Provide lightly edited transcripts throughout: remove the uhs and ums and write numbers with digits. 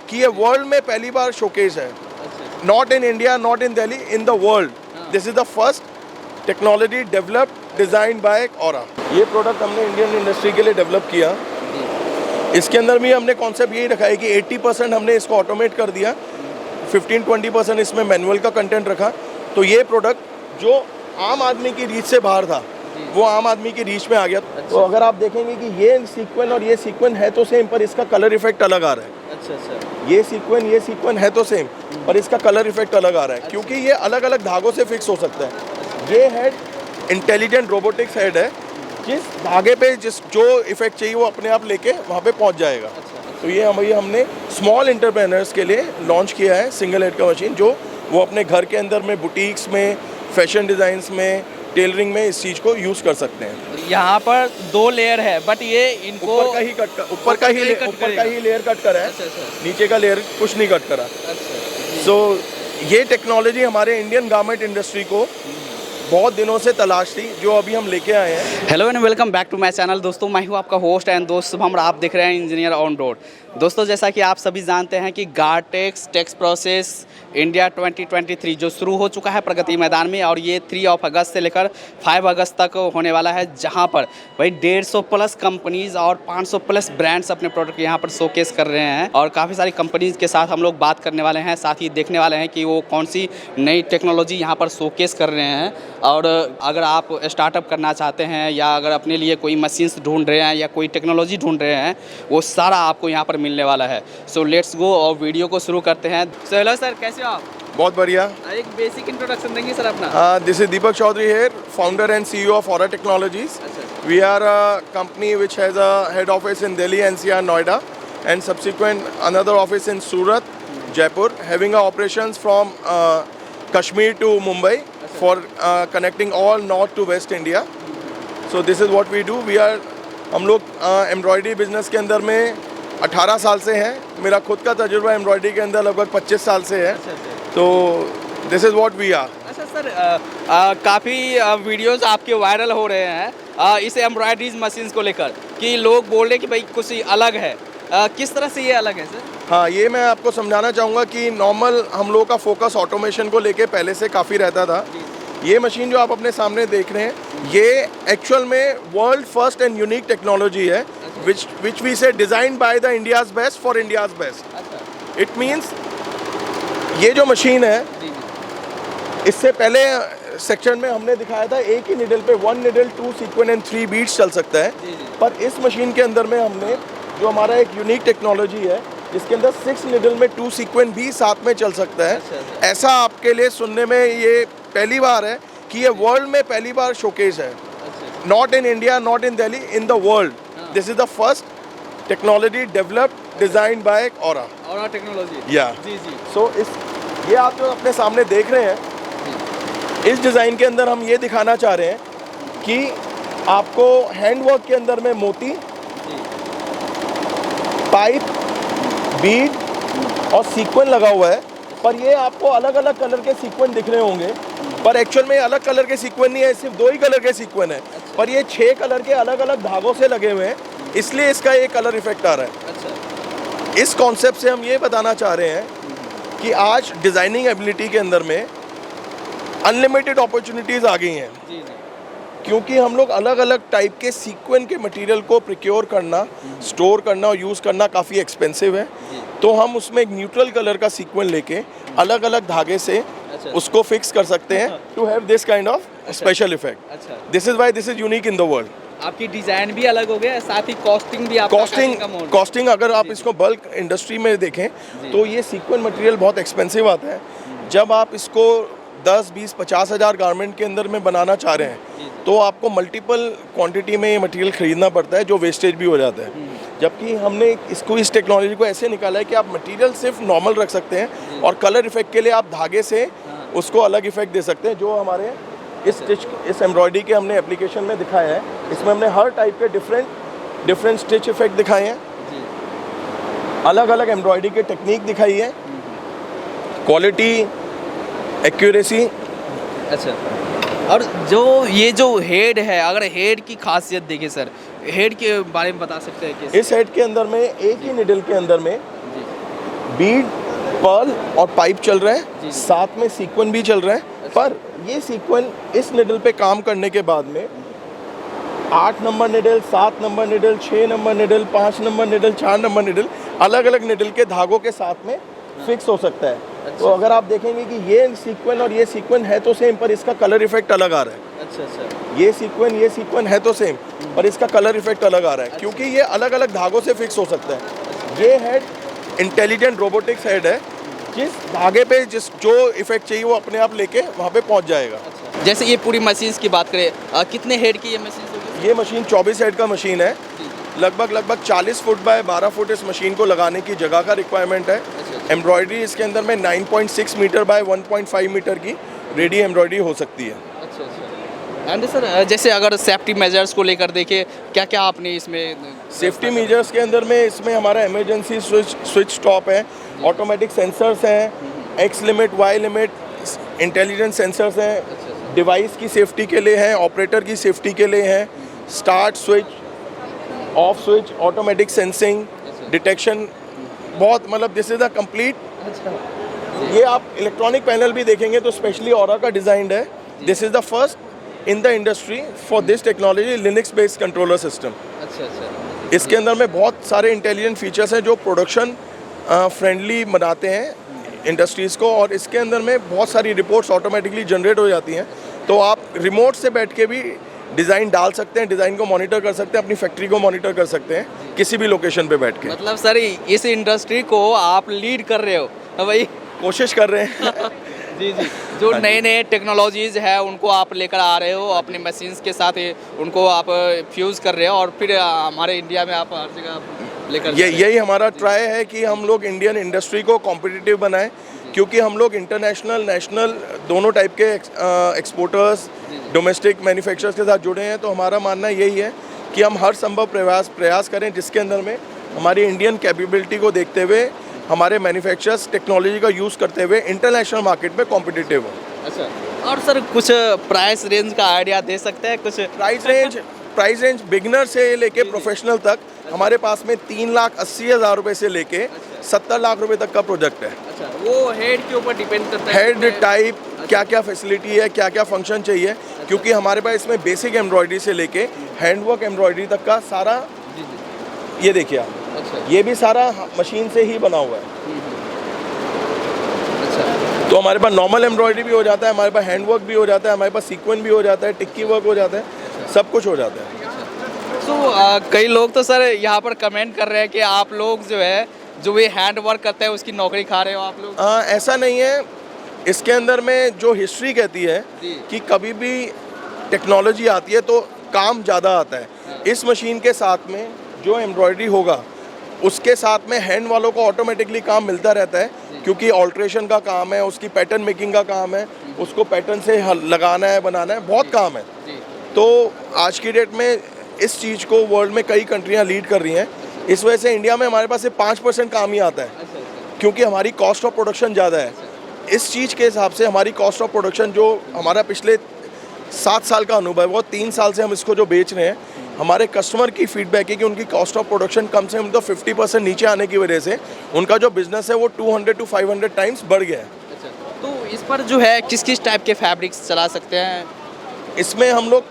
कि ये वर्ल्ड में पहली बार शोकेस है, not in India, not in Delhi, in the world. This is the first technology developed design by Aura. ये प्रोडक्ट हमने इंडियन इंडस्ट्री के लिए डेवलप किया। इसके अंदर भी हमने कॉन्सेप्ट यही रखा है कि 80% हमने इसको ऑटोमेट कर दिया, 15-20% इसमें मैनुअल का कंटेंट रखा। तो ये प्रोडक्ट जो आम आदमी की रीच से बाहर था वो आम आदमी की रीच में आ गया। तो अगर आप देखेंगे कि ये सीक्वेंस और ये सीक्वेंस है तो सेम, पर इसका कलर इफेक्ट अलग आ रहा है। अच्छा। ये सीक्वेंस है तो सेम, पर इसका कलर इफेक्ट अलग आ रहा है, क्योंकि ये अलग अलग धागों से फिक्स हो सकता है। ये हेड इंटेलिजेंट रोबोटिक्स हेड है, जिस धागे पे जो इफेक्ट चाहिए वो अपने आप लेके वहाँ पे पहुँच जाएगा। तो ये हमने स्मॉल एंटरप्रेन्योर्स के लिए लॉन्च किया है सिंगल हेड का मशीन, जो वो अपने घर के अंदर में, बुटीक्स में, फैशन डिज़ाइंस में, टेलरिंग में इस चीज़ को यूज़ कर सकते हैं। यहाँ पर 2 लेयर है, बट ये इनको ऊपर का ही लेयर कट करा है। नीचे का लेयर कुछ नहीं कट करा। सो ये टेक्नोलॉजी हमारे इंडियन गारमेंट इंडस्ट्री को बहुत दिनों से तलाश थी, जो अभी हम लेके आए हैं। Hello and welcome back to my channel. दोस्तों मैं हूँ आपका होस्ट एंड दोस्त शुभम, आप देख रहे हैं इंजीनियर ऑन रोड। दोस्तों जैसा कि आप सभी जानते हैं कि गारटेक्स टेक्स प्रोसेस इंडिया 2023 जो शुरू हो चुका है प्रगति मैदान में, और ये 3 अगस्त से लेकर 5 अगस्त तक होने वाला है, जहां पर भाई 150 प्लस कंपनीज और 500 प्लस ब्रांड्स अपने प्रोडक्ट यहां पर शोकेस कर रहे हैं। और काफ़ी सारी कंपनीज के साथ हम लोग बात करने वाले हैं, साथ ही देखने वाले हैं कि वो कौन सी नई टेक्नोलॉजी यहाँ पर शोकेस कर रहे हैं। और अगर आप स्टार्टअप करना चाहते हैं या अगर अपने लिए कोई मशीन्स ढूंढ रहे हैं या कोई टेक्नोलॉजी ढूंढ रहे हैं, वो सारा आपको यहाँ पर मिलने वाला है। सो लेट्स गो और वीडियो को शुरू करते हैं। सो हेलो सर, कैसे हो आप? बहुत बढ़िया। एक बेसिक इंट्रोडक्शन देंगे सर अपना? This is Deepak Chaudhary here, founder and CEO of Aura Technologies. We are a company which has a head office in Delhi, NCR, Noida, and subsequent another office in Surat, Jaipur, having our operations from Kashmir to Mumbai for connecting all north to west India. So this is what we do. हम लोग embroidery business के अंदर में 18 साल से हैं। मेरा खुद का तजुर्बा एम्ब्रॉयडरी के अंदर लगभग 25 साल से है। तो this is what we are. अच्छा सर, काफ़ी वीडियोस आपके वायरल हो रहे हैं इस एम्ब्रॉयडरी मशीन्स को लेकर, कि लोग बोल रहे कि भाई कुछ अलग है। किस तरह से ये अलग है सर? हाँ, ये मैं आपको समझाना चाहूँगा कि नॉर्मल हम लोग का फोकस ऑटोमेशन को लेके पहले से काफ़ी रहता था। ये मशीन जो आप अपने सामने देख रहे हैं, ये एक्चुअल में world first and unique technology है, which we say designed by the India's best for India's best. It means ये जो मशीन है, इससे पहले सेक्शन में हमने दिखाया था एक ही निडल पे 1 निडल 2 सीक्वेंस एंड 3 बीट्स चल सकता है। पर इस मशीन के अंदर में हमने जो हमारा एक यूनिक टेक्नोलॉजी है, जिसके अंदर 6 निडल में 2 सीक्वेंस भी साथ में चल सकता है। ऐसा आपके लिए सुनने में ये पहली बार है कि ये वर्ल्ड में पहली बार शोकेस है, not in India, not in Delhi, in the world. This is the first technology developed design by aura technology. या सो ये आप जो अपने सामने देख रहे हैं, इस डिज़ाइन के अंदर हम ये दिखाना चाह रहे हैं कि आपको हैंडवर्क के अंदर में मोती, पाइप, बीड और सीक्वेंस लगा हुआ है। पर ये आपको अलग अलग कलर के सीक्वेंस दिख रहे होंगे, पर एक्चुअल में अलग कलर के सीक्वेंस नहीं है, सिर्फ 2 ही कलर के सीक्वेंस है। पर ये 6 कलर के अलग अलग धागों से लगे हुए हैं, इसलिए इसका एक कलर इफेक्ट आ रहा है। इस कॉन्सेप्ट से हम ये बताना चाह रहे हैं कि आज डिज़ाइनिंग एबिलिटी के अंदर में अनलिमिटेड अपॉर्चुनिटीज़ आ गई हैं, क्योंकि हम लोग अलग अलग टाइप के सीक्वेंस के मटेरियल को प्रोक्योर करना, स्टोर करना और यूज़ करना काफ़ी एक्सपेंसिव है। तो हम उसमें एक न्यूट्रल कलर का सीक्वेंस लेके अलग अलग धागे से उसको फिक्स कर सकते हैं to have this kind of special effect. This is why this is unique in the world. आपकी डिज़ाइन भी अलग हो गया, साथ ही कॉस्टिंग भी आपका कॉस्टिंग अगर आप इसको बल्क इंडस्ट्री में देखें तो ये सीक्वेंस मटेरियल बहुत एक्सपेंसिव आता है। जब आप इसको 10, 20, 50 हज़ार गारमेंट के अंदर में बनाना चाह रहे हैं तो आपको मल्टीपल क्वांटिटी में ये मटेरियल खरीदना पड़ता है, जो वेस्टेज भी हो जाता है। जबकि हमने इस टेक्नोलॉजी को ऐसे निकाला है कि आप मटेरियल सिर्फ नॉर्मल रख सकते हैं और कलर इफेक्ट के लिए आप धागे से उसको अलग इफेक्ट दे सकते हैं, जो हमारे इस एम्ब्रॉयडरी के हमने एप्लीकेशन में दिखाया है। इसमें हमने हर टाइप के डिफरेंट स्टिच इफेक्ट दिखाए हैं, अलग अलग एम्ब्रॉयडरी के टेक्निक दिखाई है, क्वालिटी, एक्यूरेसी। अच्छा, और ये जो हेड है, अगर हेड की खासियत देखें सर, हेड के बारे में बता सकते हैं? इस हेड के अंदर में एक ही निडल के अंदर में बीड, पर्ल और पाइप चल रहे जी, हैं, जी। साथ में सीक्वेंस भी चल रहे हैं। पर ये सीक्वेंस इस निडल पे काम करने के बाद में 8 number needle, 7 number needle, 6 number needle, 5 number needle, 4 number needle, अलग अलग निडल के धागों के साथ में फिक्स हो सकता है। तो अगर आप देखेंगे कि ये सीक्वेंस और ये सीक्वेंस है तो सेम, पर इसका कलर इफेक्ट अलग आ रहा है। अच्छा अच्छा। ये सीक्वेंस है तो सेम, पर इसका कलर इफेक्ट अलग आ रहा है, क्योंकि ये अलग अलग धागों से फिक्स हो सकता है। ये हेड इंटेलिजेंट रोबोटिक्स हेड है, जिस धागे पे जो इफेक्ट चाहिए वो अपने आप लेके वहाँ पे पहुँच जाएगा। जैसे ये पूरी मशीन्स की बात करें, कितने हेड की ये मशीन होगी? ये मशीन 24 हेड का मशीन है। लगभग 40 फुट बाय 12 फुट इस मशीन को लगाने की जगह का रिक्वायरमेंट है। एम्ब्रॉयडरी इसके अंदर में 9.6 मीटर बाय 1.5 मीटर की रेडी एम्ब्रॉयडरी हो सकती है। अच्छा अच्छा। एंड सर, जैसे अगर सेफ्टी मेजर्स को लेकर देखें, क्या क्या आपने इसमें सेफ्टी मेजर्स के अंदर में इसमें हमारा इमरजेंसी स्विच स्टॉप है, ऑटोमेटिक सेंसर्स हैं, X limit, Y limit, intelligent sensors हैं, डिवाइस की सेफ्टी के लिए हैं, ऑपरेटर की सेफ्टी के लिए हैं, start switch, off switch, automatic sensing, detection, बहुत मतलब दिस इज़ द कंप्लीट। ये आप इलेक्ट्रॉनिक पैनल भी देखेंगे तो स्पेशली ऑरा का डिज़ाइंड है। This is the first in the industry for this technology Linux based controller system. अच्छा अच्छा। इसके अंदर में बहुत सारे इंटेलिजेंट फीचर्स हैं जो प्रोडक्शन फ्रेंडली बनाते हैं इंडस्ट्रीज़ को, और इसके अंदर में बहुत सारी रिपोर्ट्स ऑटोमेटिकली जनरेट हो जाती हैं। तो आप रिमोट से बैठ के भी डिज़ाइन डाल सकते हैं, डिज़ाइन को मॉनिटर कर सकते हैं, अपनी फैक्ट्री को मॉनिटर कर सकते हैं किसी भी लोकेशन पे बैठ के। मतलब सर, इस इंडस्ट्री को आप लीड कर रहे हो, हाँ भाई। कोशिश कर रहे हैं। जी जी। जो नए नए टेक्नोलॉजीज़ है उनको आप लेकर आ रहे हो, अपने मशीन्स के साथ उनको आप फ्यूज़ कर रहे हो, और फिर हमारे इंडिया में आप हर जगह लेकर जा रहे हो। यही हमारा ट्राई है कि हम लोग इंडियन इंडस्ट्री को कॉम्पिटिटिव बनाएं, क्योंकि हम लोग इंटरनेशनल नेशनल दोनों टाइप के एक्सपोर्टर्स, डोमेस्टिक मैन्युफैक्चरर्स के साथ जुड़े हैं। तो हमारा मानना यही है कि हम हर संभव प्रयास करें जिसके अंदर में हमारी इंडियन कैपेबिलिटी को देखते हुए हमारे मैन्युफैक्चरर्स टेक्नोलॉजी का यूज़ करते हुए इंटरनेशनल मार्केट में कॉम्पिटिटिव हो। अच्छा। और सर, कुछ प्राइस रेंज का आइडिया दे सकते हैं कुछ? प्राइस रेंज बिगिनर से लेके प्रोफेशनल तक हमारे पास में 3,80,000 रुपये से लेके 70 लाख रुपए तक का प्रोजेक्ट है। अच्छा, वो हेड के ऊपर डिपेंड करता है, हेड टाइप, क्या क्या फैसिलिटी है, क्या क्या फंक्शन चाहिए, क्योंकि हमारे पास इसमें बेसिक एम्ब्रॉयडरी से लेके हैंडवर्क एम्ब्रॉयडरी तक का सारा, ये देखिए आप, अच्छा ये भी सारा मशीन से ही बना हुआ है। अच्छा। तो हमारे पास नॉर्मल एम्ब्रॉयडरी भी हो जाता है, हमारे पास हैंडवर्क भी हो जाता है, हमारे पास सीक्वेंस भी हो जाता है, टिक्की वर्क हो जाता है, सब कुछ हो जाता है। तो कई लोग तो सर यहाँ पर कमेंट कर रहे हैं कि आप लोग जो है, जो ये हैंड वर्क करते हैं उसकी नौकरी खा रहे हो आप लोग। ऐसा नहीं है। इसके अंदर में जो हिस्ट्री कहती है कि कभी भी टेक्नोलॉजी आती है तो काम ज़्यादा आता है। इस मशीन के साथ में जो एम्ब्रॉयडरी होगा उसके साथ में हैंड वालों को ऑटोमेटिकली काम मिलता रहता है, क्योंकि ऑल्ट्रेशन का काम है, उसकी पैटर्न मेकिंग का काम है, उसको पैटर्न से लगाना है, बनाना है, बहुत काम है। तो आज की डेट में इस चीज़ को वर्ल्ड में कई कंट्रियां लीड कर रही हैं। इस वजह से इंडिया में हमारे पास सिर्फ 5% काम ही आता है, क्योंकि हमारी कॉस्ट ऑफ प्रोडक्शन ज़्यादा है। इस चीज़ के हिसाब से हमारी कॉस्ट ऑफ प्रोडक्शन, जो हमारा पिछले 7 साल का अनुभव है, वो 3 साल से हम इसको जो बेच रहे हैं, हमारे कस्टमर की फीडबैक है कि उनकी कॉस्ट ऑफ प्रोडक्शन कम से कम तो 50% नीचे आने की वजह से उनका जो बिजनेस है वो 200 to 500 टाइम्स बढ़ गया है। तो इस पर जो है किस किस टाइप के फैब्रिक्स चला सकते हैं? इसमें हम लोग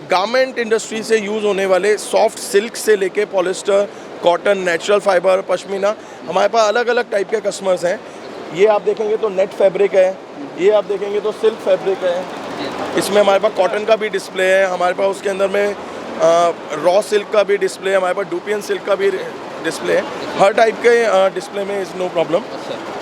गारमेंट इंडस्ट्री से यूज़ होने वाले सॉफ्ट सिल्क से लेके polyester, cotton, natural fibre, pashmina, हमारे पास अलग अलग टाइप के कस्टमर्स हैं। ये आप देखेंगे तो नेट फैब्रिक है, ये आप देखेंगे तो सिल्क फैब्रिक है, इसमें हमारे पास कॉटन का भी डिस्प्ले है, हमारे पास उसके अंदर में रॉ सिल्क का भी डिस्प्ले है, हमारे पास डुपियन सिल्क का भी डिस्प्ले है। हर टाइप के डिस्प्ले में इज़ नो प्रॉब्लम।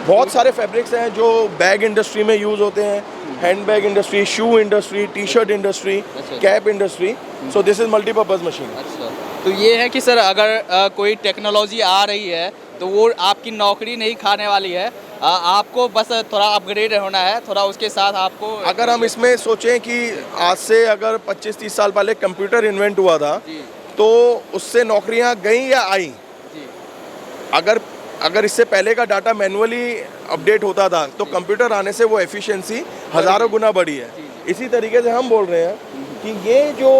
बहुत सारे फैब्रिक्स हैं जो बैग इंडस्ट्री में यूज़ होते हैं, hand bag industry, shoe industry, T shirt industry, cap industry. So this is multipurpose machine. अच्छा, तो ये है कि सर अगर कोई टेक्नोलॉजी आ रही है तो वो आपकी नौकरी नहीं खाने वाली है, आपको बस थोड़ा अपग्रेड होना है, थोड़ा उसके साथ आपको। अगर हम इसमें सोचें कि आज से अगर 25-30 साल पहले कंप्यूटर इन्वेंट हुआ था तो उससे नौकरियां गई या आई? अगर इससे पहले का डाटा मैनुअली अपडेट होता था तो कंप्यूटर आने से वो एफिशिएंसी हज़ारों गुना बढ़ी है। इसी तरीके से हम बोल रहे हैं कि ये जो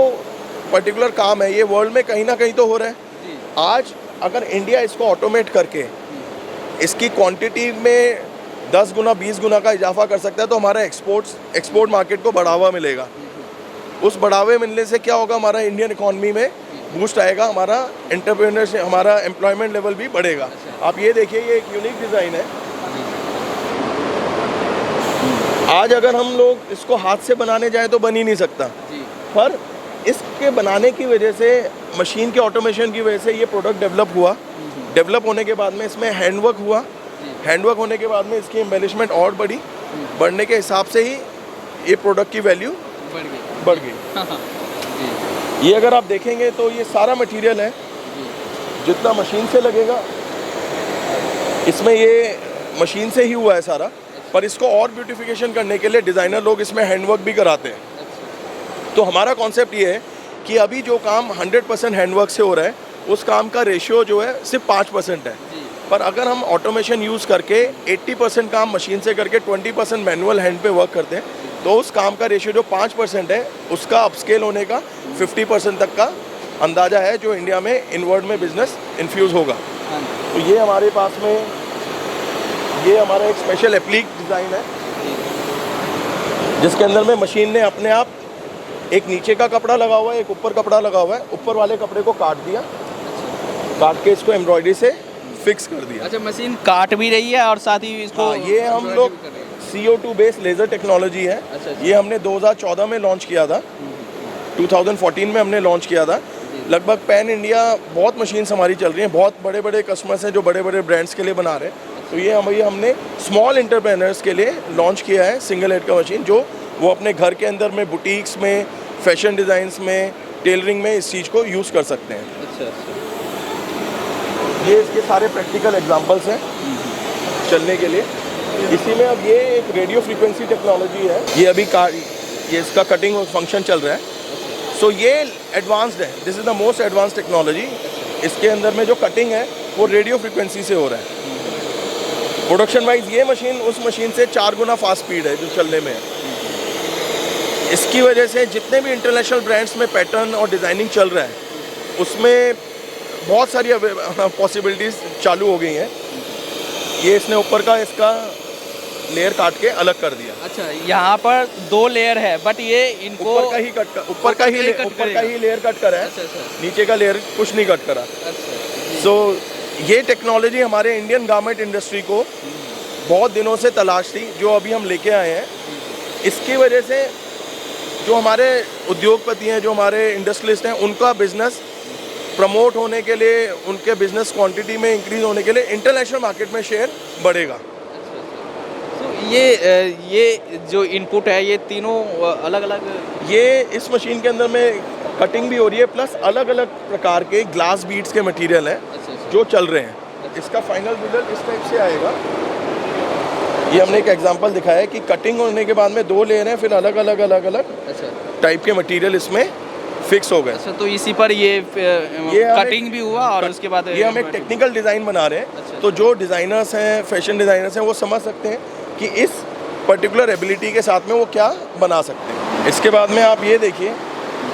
पर्टिकुलर काम है ये वर्ल्ड में कहीं ना कहीं तो हो रहा है। आज अगर इंडिया इसको ऑटोमेट करके इसकी क्वांटिटी में 10 गुना 20 गुना का इजाफा कर सकता है, तो हमारा एक्सपोर्ट मार्केट को बढ़ावा मिलेगा। उस बढ़ावे मिलने से क्या होगा, हमारा इंडियन इकॉनमी में बूस्ट आएगा, हमारा एंटरप्रेन्योरशिप, हमारा एम्प्लॉयमेंट लेवल भी बढ़ेगा। आप ये देखिए, ये एक यूनिक डिज़ाइन है। आज अगर हम लोग इसको हाथ से बनाने जाएं तो बन ही नहीं सकता, पर इसके बनाने की वजह से, मशीन के ऑटोमेशन की वजह से ये प्रोडक्ट डेवलप हुआ। डेवलप होने के बाद में इसमें हैंडवर्क हुआ, हैंडवर्क होने के बाद में इसकी एम्बेलिशमेंट और बढ़ी, बढ़ने के हिसाब से ही ये प्रोडक्ट की वैल्यू बढ़ गई। ये अगर आप देखेंगे तो ये सारा मटेरियल है जितना मशीन से लगेगा, इसमें ये मशीन से ही हुआ है सारा, पर इसको और ब्यूटिफिकेशन करने के लिए डिज़ाइनर लोग इसमें हैंडवर्क भी कराते हैं। तो हमारा कॉन्सेप्ट ये है कि अभी जो काम 100% हैंडवर्क से हो रहा है, उस काम का रेशियो जो है सिर्फ 5% है, पर अगर हम ऑटोमेशन यूज़ करके 80% काम मशीन से करके 20% मैनुअल हैंड पे वर्क करते हैं, तो उस काम का रेशियो जो 5% है, उसका अपस्केल होने का 50% तक का अंदाज़ा है, जो इंडिया में इनवर्ड में बिजनेस इन्फ्यूज़ होगा। तो ये हमारे पास में, ये हमारा एक स्पेशल एप्लीक डिज़ाइन है, जिसके अंदर में मशीन ने अपने आप एक नीचे का कपड़ा लगा हुआ है, एक ऊपर कपड़ा लगा हुआ है, ऊपर वाले कपड़े को काट दिया, काट के इसको एम्ब्रॉयडरी से फिक्स कर दिया। अच्छा, मशीन काट भी रही है और साथ ही इसको ये हम लोग CO2 बेस्ड लेज़र टेक्नोलॉजी है। ये हमने 2014 में लॉन्च किया था, 2014 में हमने लॉन्च किया था। लगभग पैन इंडिया बहुत मशीन्स हमारी चल रही हैं, बहुत बड़े बड़े कस्टमर्स हैं जो बड़े बड़े ब्रांड्स के लिए बना रहे हैं। तो ये हमने स्मॉल एंटरप्रेन्योर्स के लिए लॉन्च किया है, सिंगल हेड का मशीन, जो वो अपने घर के अंदर में, बुटीक्स में, फैशन डिज़ाइंस में, टेलरिंग में इस चीज़ को यूज़ कर सकते हैं। अच्छा। ये इसके सारे प्रैक्टिकल एग्जांपल्स हैं चलने के लिए। इसी में अब ये एक रेडियो फ्रीक्वेंसी टेक्नोलॉजी है, ये अभी ये इसका कटिंग फंक्शन चल रहा है। सो ये एडवांस्ड है, this is the most advance technology. इसके अंदर में जो कटिंग है वो रेडियो फ्रीक्वेंसी से हो रहा है। प्रोडक्शन वाइज ये मशीन उस मशीन से 4 गुना फास्ट स्पीड है जो चलने में है। इसकी वजह से जितने भी इंटरनेशनल ब्रांड्स में पैटर्न और डिज़ाइनिंग चल रहा है, उसमें बहुत सारी पॉसिबिलिटीज़ चालू हो गई हैं। ये इसने ऊपर का इसका लेयर काट के अलग कर दिया। अच्छा, यहाँ पर 2 लेयर है, बट ये इनको ऊपर का ही लेयर कट करा है। अच्छा। नीचे का लेयर कुछ नहीं कट करा। सो ये टेक्नोलॉजी हमारे इंडियन गारमेंट इंडस्ट्री को बहुत दिनों से तलाश थी, जो अभी हम लेके आए हैं। इसकी वजह से जो हमारे उद्योगपति हैं, जो हमारे इंडस्ट्रियलिस्ट हैं, उनका बिजनेस प्रमोट होने के लिए, उनके बिजनेस क्वांटिटी में इंक्रीज होने के लिए इंटरनेशनल मार्केट में शेयर बढ़ेगा। तो ये जो इनपुट है, ये तीनों अलग अलग, ये इस मशीन के अंदर में कटिंग भी हो रही है, प्लस अलग अलग प्रकार के ग्लास बीड्स के मटेरियल हैं जो चल रहे हैं। इसका फाइनल रिजल्ट इस टाइप से आएगा। ये हमने एक एग्जांपल दिखाया है कि कटिंग होने के बाद में 2 लेयर हैं, फिर अलग अलग टाइप के मटेरियल इसमें फिक्स हो गए। अच्छा, तो इसी पर ये कटिंग भी हुआ और उसके बाद ये हम एक टेक्निकल डिज़ाइन बना रहे हैं। तो जो डिज़ाइनर्स हैं, फैशन डिज़ाइनर्स हैं, वो समझ सकते हैं कि इस पर्टिकुलर एबिलिटी के साथ में वो क्या बना सकते हैं। इसके बाद में आप ये देखिए,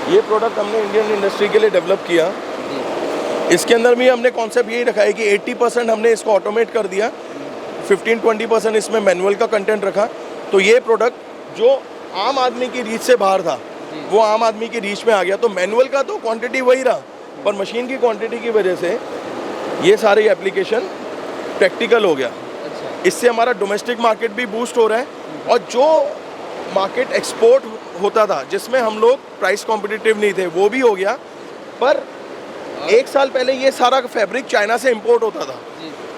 ये प्रोडक्ट हमने इंडियन इंडस्ट्री के लिए डेवलप किया। इसके अंदर भी हमने कॉन्सेप्ट यही रखा है कि 80% हमने इसको ऑटोमेट कर दिया, 15-20% इसमें मैनुअल का कंटेंट रखा। तो ये प्रोडक्ट जो आम आदमी की रीच से बाहर था, वो आम आदमी की रीच में आ गया। तो मैनुअल का तो क्वांटिटी वही रहा, पर मशीन की क्वांटिटी की वजह से ये सारे एप्लीकेशन प्रैक्टिकल हो गया। इससे हमारा डोमेस्टिक मार्केट भी बूस्ट हो रहा है, और जो मार्केट एक्सपोर्ट होता था, जिसमें हम लोग प्राइस कॉम्पिटिटिव नहीं थे, वो भी हो गया। पर 1 साल पहले ये सारा फैब्रिक चाइना से इंपोर्ट होता था।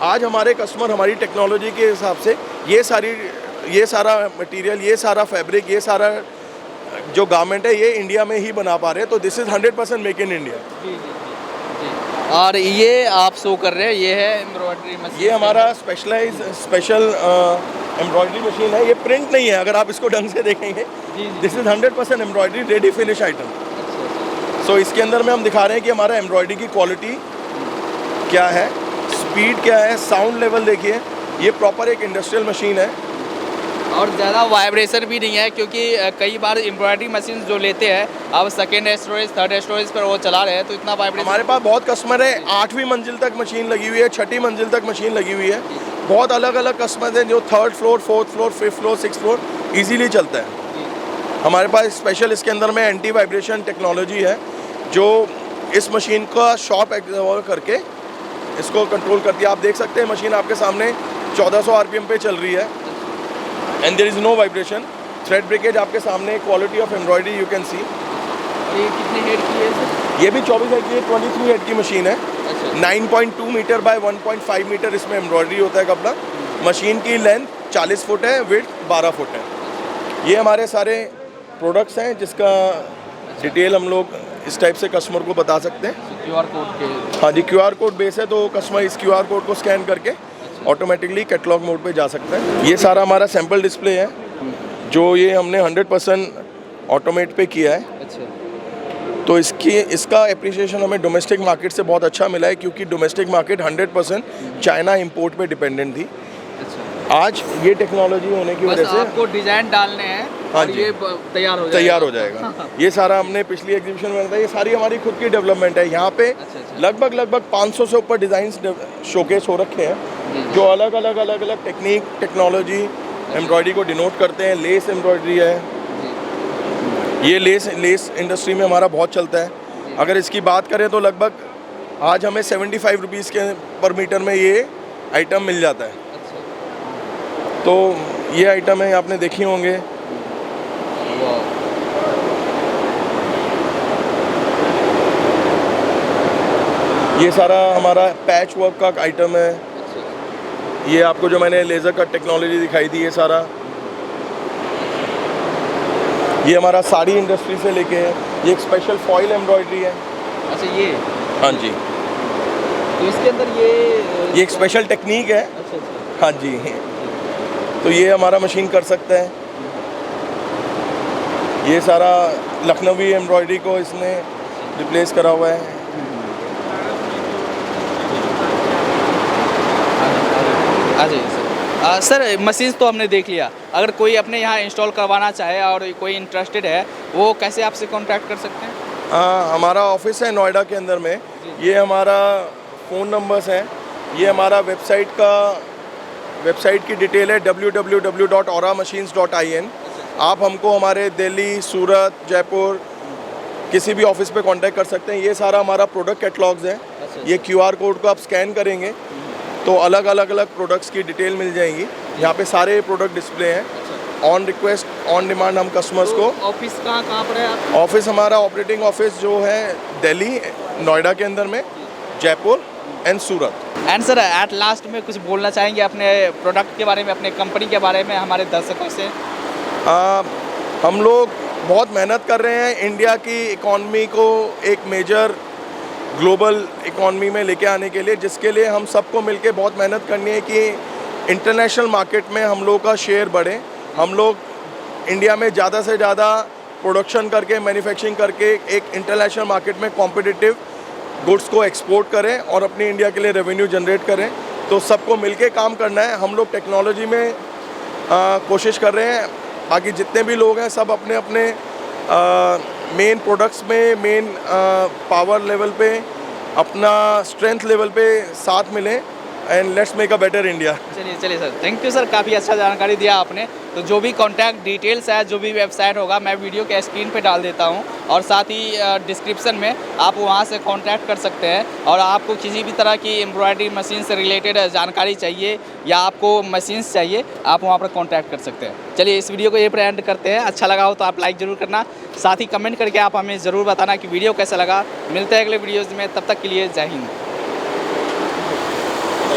आज हमारे कस्टमर हमारी टेक्नोलॉजी के हिसाब से ये सारा मटेरियल, ये सारा फैब्रिक, ये सारा जो गारमेंट है, ये इंडिया में ही बना पा रहे हैं। तो this is 100% make in India. और ये आप शो कर रहे हैं, ये है एम्ब्रॉयडरी मशीन। ये हमारा स्पेशल एम्ब्रॉयडरी मशीन है। ये प्रिंट नहीं है, अगर आप इसको ढंग से देखेंगे। This is 100% embroidery ready finish item. So इसके अंदर में हम दिखा रहे हैं कि हमारा एम्ब्रॉयडरी की क्वालिटी क्या है, स्पीड क्या है, साउंड लेवल देखिए। ये प्रॉपर एक इंडस्ट्रियल मशीन है और ज़्यादा वाइब्रेशन भी नहीं है, क्योंकि कई बार एम्ब्रॉयडरी मशीन जो लेते हैं, अब सेकेंड स्टोरेज, थर्ड स्टोरेज पर वो चला रहे हैं, तो इतना वाइब्रेशन। हमारे पास बहुत कस्टमर है, 8वीं मंजिल तक मशीन लगी हुई है, 6ठी मंजिल तक मशीन लगी हुई है, बहुत अलग अलग कस्टमर हैं जो 3rd floor 4th floor 5th floor 6th floor easily चलता है। हमारे पास स्पेशल इसके अंदर में एंटी वाइब्रेशन टेक्नोलॉजी है जो इस मशीन का शॉक एब्जॉर्ब करके इसको कंट्रोल करती है। आप देख सकते हैं मशीन आपके सामने 1400 आरपीएम पे चल रही है and there is no vibration. Thread breakage आपके सामने, quality of embroidery you can see. और ये कितने हेड की है सर? ये भी 24 हेड की 23 हेड की मशीन है। अच्छा। 9.2 मीटर बाय 1.5 मीटर इसमें एम्ब्रॉयडरी होता है कपड़ा। मशीन की लेंथ 40 फुट है, विड्थ 12 फुट है। ये हमारे सारे प्रोडक्ट्स हैं जिसका डिटेल हम लोग इस टाइप से कस्टमर को बता सकते हैं। QR कोड के? हाँ जी, QR कोड बेस है तो कस्टमर इस QR कोड को स्कैन करके ऑटोमेटिकली कैटलॉग मोड पे जा सकता है। ये सारा हमारा सैम्पल डिस्प्ले है जो ये हमने 100% ऑटोमेट पे किया है। अच्छा। तो इसका एप्रिसिएशन हमें डोमेस्टिक मार्केट से बहुत अच्छा मिला है क्योंकि डोमेस्टिक मार्केट 100% चाइना इंपोर्ट पे डिपेंडेंट थी। अच्छा। आज ये टेक्नोलॉजी होने की वजह बस से आपको डिजाइन डालने हैं हाँ और जी। ये तैयार हो जाएगा। ये सारा हमने पिछली एग्जीबिशन में बताया, ये सारी हमारी खुद की डेवलपमेंट है। यहाँ पे अच्छा। लगभग 500 से ऊपर डिज़ाइन शोकेस हो रखे हैं जो अलग अलग टेक्निक टेक्नोलॉजी एम्ब्रॉयडरी को डिनोट करते हैं। लेस एम्ब्रॉयडरी है, ये लेस इंडस्ट्री में हमारा बहुत चलता है। अगर इसकी बात करें तो लगभग आज हमें 75 रुपीज़ के पर मीटर में ये आइटम मिल जाता है। अच्छा। तो ये आइटम है, आपने देखी होंगे। ये सारा हमारा पैच वर्क का आइटम है। ये आपको जो मैंने लेज़र कट टेक्नोलॉजी दिखाई दी, ये सारा ये हमारा साड़ी इंडस्ट्री से लेके है। ये एक स्पेशल फॉइल एम्ब्रॉयडरी है। अच्छा, ये हाँ जी, तो इसके अंदर ये एक स्पेशल टेक्निक है। अच्छा। हाँ जी, तो ये हमारा मशीन कर सकता है। ये सारा लखनवी एम्ब्रॉयडरी को इसने रिप्लेस करा हुआ है। आ जाइए सर। सर मशीन्स तो हमने देख लिया, अगर कोई अपने यहाँ इंस्टॉल करवाना चाहे और कोई इंटरेस्टेड है वो कैसे आपसे कांटेक्ट कर सकते हैं? हमारा ऑफिस है नोएडा के अंदर में। ये हमारा फ़ोन नंबर्स हैं। ये हमारा वेबसाइट की डिटेल है www.auramachines.in। आप हमको हमारे दिल्ली, सूरत, जयपुर किसी भी ऑफिस पे कांटेक्ट कर सकते हैं। ये सारा हमारा प्रोडक्ट कैटलॉग्स है। ये QR कोड को आप स्कैन करेंगे तो अलग अलग प्रोडक्ट्स की डिटेल मिल जाएंगी। यहाँ पे सारे प्रोडक्ट डिस्प्ले हैं। ऑन रिक्वेस्ट, ऑन डिमांड हम कस्टमर्स को। ऑफिस कहाँ पर है आप? ऑफिस हमारा ऑपरेटिंग ऑफिस जो है दिल्ली, नोएडा के अंदर में, Jaipur and Surat. And sir at last में कुछ बोलना चाहेंगे अपने प्रोडक्ट के बारे में, अपने कंपनी के बारे में हमारे दर्शकों से? हम लोग बहुत मेहनत कर रहे हैं इंडिया की इकॉनमी को एक मेजर ग्लोबल इकॉनमी में लेके आने के लिए, जिसके लिए हम सबको मिलके बहुत मेहनत करनी है कि इंटरनेशनल मार्केट में हम लोग का शेयर बढ़े। हम लोग इंडिया में ज़्यादा से ज़्यादा प्रोडक्शन करके, मैन्युफैक्चरिंग करके एक इंटरनेशनल मार्केट में कॉम्पिटिटिव गुड्स को एक्सपोर्ट करें और अपनी इंडिया के लिए रेवेन्यू जनरेट करें। तो सबको मिलके काम करना है। हम लोग टेक्नोलॉजी में कोशिश कर रहे हैं। बाकी जितने भी लोग हैं सब अपने अपने मेन प्रोडक्ट्स में, मेन पावर लेवल पे, अपना स्ट्रेंथ लेवल पे साथ मिलें and let's make a better India. चलिए सर, थैंक यू सर, काफ़ी अच्छा जानकारी दिया आपने। तो जो भी कॉन्टैक्ट डिटेल्स है, जो भी वेबसाइट होगा, मैं वीडियो के स्क्रीन पे डाल देता हूँ और साथ ही डिस्क्रिप्शन में आप वहाँ से कांटेक्ट कर सकते हैं। और आपको किसी भी तरह की एम्ब्रॉयडरी मशीन से रिलेटेड जानकारी चाहिए या आपको मशीन्स चाहिए, आप वहाँ पर कांटेक्ट कर सकते हैं। चलिए इस वीडियो को ये पर एंड करते हैं। अच्छा लगा हो तो आप लाइक ज़रूर करना, साथ ही कमेंट करके आप हमें ज़रूर बताना कि वीडियो कैसा लगा। मिलते हैं अगले वीडियोज़ में, तब तक के लिए जय हिंद।